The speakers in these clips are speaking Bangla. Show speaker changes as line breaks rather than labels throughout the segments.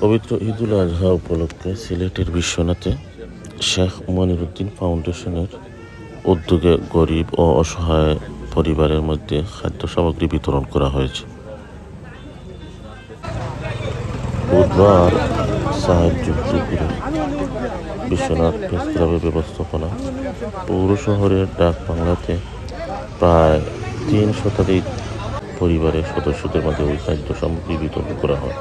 পবিত্র ঈদুল আজহা উপলক্ষে সিলেটের বিশ্বনাথে শেখ মনিরুদ্দিন ফাউন্ডেশনের উদ্যোগে গরিব ও অসহায় পরিবারের মধ্যে খাদ্য সামগ্রী বিতরণ করা হয়েছে। বুধবার সাহায্য দুপুরে বিশ্বনাথ প্রেস ক্লাবের ব্যবস্থাপনা পৌর শহরের ডাক বাংলাতে প্রায় 3 শতাধিক পরিবারের সদস্যদের মাঝে ওই খাদ্য সামগ্রী বিতরণ করা হয়।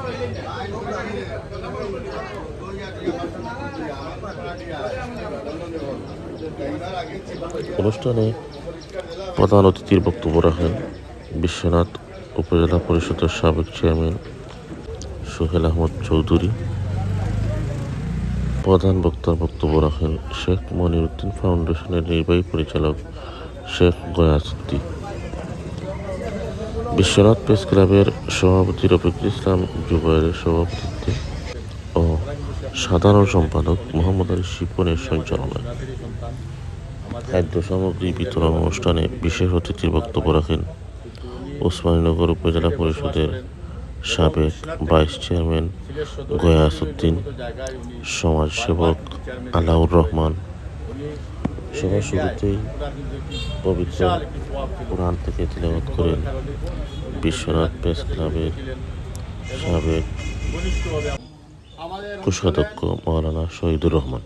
অনুষ্ঠানে প্রধান অতিথির বক্তব্য রাখেন বিশ্বনাথ উপজেলা পরিষদের সাবেক চেয়ারম্যান সোহেল আহমদ চৌধুরী। প্রধান বক্তার বক্তব্য রাখেন শেখ মনিরুদ্দিন ফাউন্ডেশনের নির্বাহী পরিচালক শেখ গয়াসউদ্দিন। বিশ্বনাথ প্রেস ক্লাবের সভাপতি রফিকুল ইসলাম জুবায়েরের সভাপতিত্বে ও সাধারণ সম্পাদক মোহাম্মদ আলী শিপনের সঞ্চালনায় খাদ্য সামগ্রী বিতরণ অনুষ্ঠানে বিশেষ অতিথির বক্তব্য রাখেন ওসমানীনগর উপজেলা পরিষদের সাবেক ভাইস চেয়ারম্যান গয়াসউদ্দিন, সমাজসেবক আলাউর রহমান। সভার শুরুতেই পবিত্র কোরআন থেকে তিলাওয়াত করেন বিশ্বনাথ প্রেস ক্লাবের সাবেক কোষাধ্যক্ষ মাওলানা শহীদুর রহমান।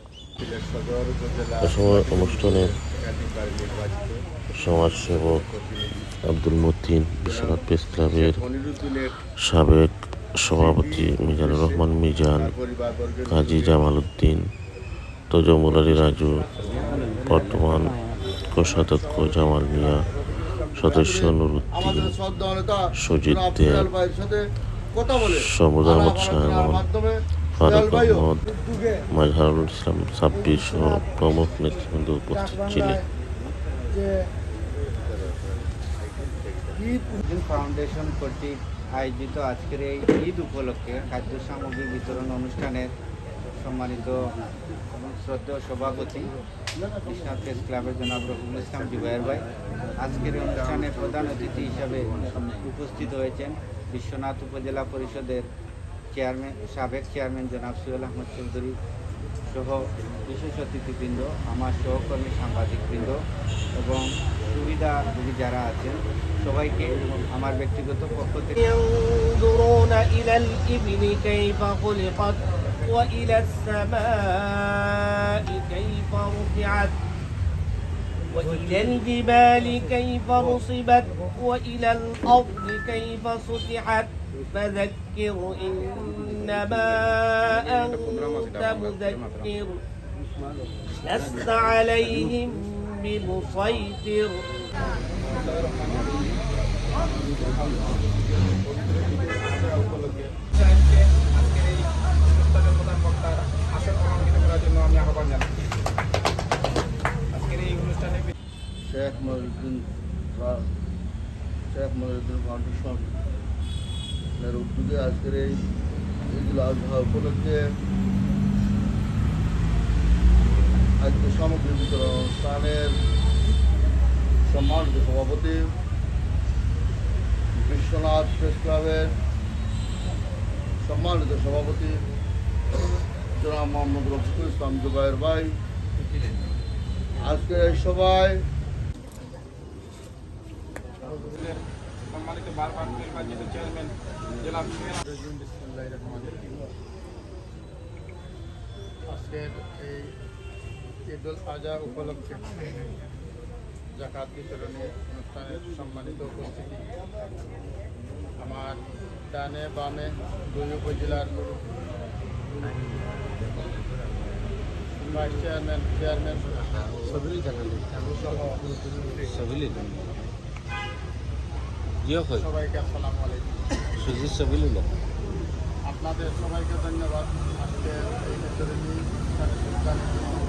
এ সময় অনুষ্ঠানে সমাজসেবক আব্দুল মতিন, বিশ্বনাথ প্রেস ক্লাবের সাবেক সভাপতি মিজানুর রহমান মিজান, কাজী জামাল উদ্দিন, তজমুল আলী রাজু, বর্তমান কোষাধ্যক্ষ জামাল মিয়া, সদস্য নুরুদ্দিন, সুজিত দেব, সমুদ আহমদ শাহমান, ফারুক আহমদ, মাজহারুল ইসলাম সাব্বির সহ প্রমুখ নেতৃবৃন্দ উপস্থিত ছিলেন।
ফাউন্ডেশন কর্তৃক আয়োজিত আজকের এই ঈদ উপলক্ষে খাদ্য সামগ্রী বিতরণ অনুষ্ঠানের সম্মানিত এবং শ্রদ্ধেয় সভাপতি বিশ্বনাথ প্রেস ক্লাবের জনাব রফিকুল ইসলাম জুবায়ের ভাই, আজকের অনুষ্ঠানে প্রধান অতিথি হিসাবে উপস্থিত হয়েছেন বিশ্বনাথ উপজেলা পরিষদের সাবেক চেয়ারম্যান জনাব সোহেল আহমদ চৌধুরী সহ বিশেষ অতিথিবৃন্দ, আমার সহকর্মী সাংবাদিকবৃন্দ এবং সুবিধাভোগী যারা আছেন সবাইকে আমার ব্যক্তিগত পক্ষ থেকে
وإلى الجبال كيف نصبت وإلى الأرض كيف سطحت فذكر إنما أنت مذكر لست عليهم بمسيطر
শেখ মনিরুদ্দিন ফাউন্ডেশনের উদ্যোগে আজকের এই ঈদুল আজহা উপলক্ষে খাদ্য সামগ্রী বিতরণ অনুষ্ঠানের সম্মানিত সভাপতি বিশ্বনাথ প্রেস ক্লাবের সম্মানিত সভাপতি জনাব মোহাম্মদ রফিকুল ইসলাম জুবায়ের ভাই, আজকের এই সভায়
সম্মানিত বারবার নির্বাচিত চেয়ারম্যান জেলা আজকের এই ঈদুল আজহা উপলক্ষে যাকাত বিতরণী অনুষ্ঠানের সম্মানিত উপস্থিতি, আমার ডানে বামে দুই উপজেলার ভাইস চেয়ারম্যান সবাইকে আসসালামু আলাইকুম। আপনাদের সবাইকে ধন্যবাদ আজকে এই বিতরণী অনুষ্ঠানে যোগদানের জন্য।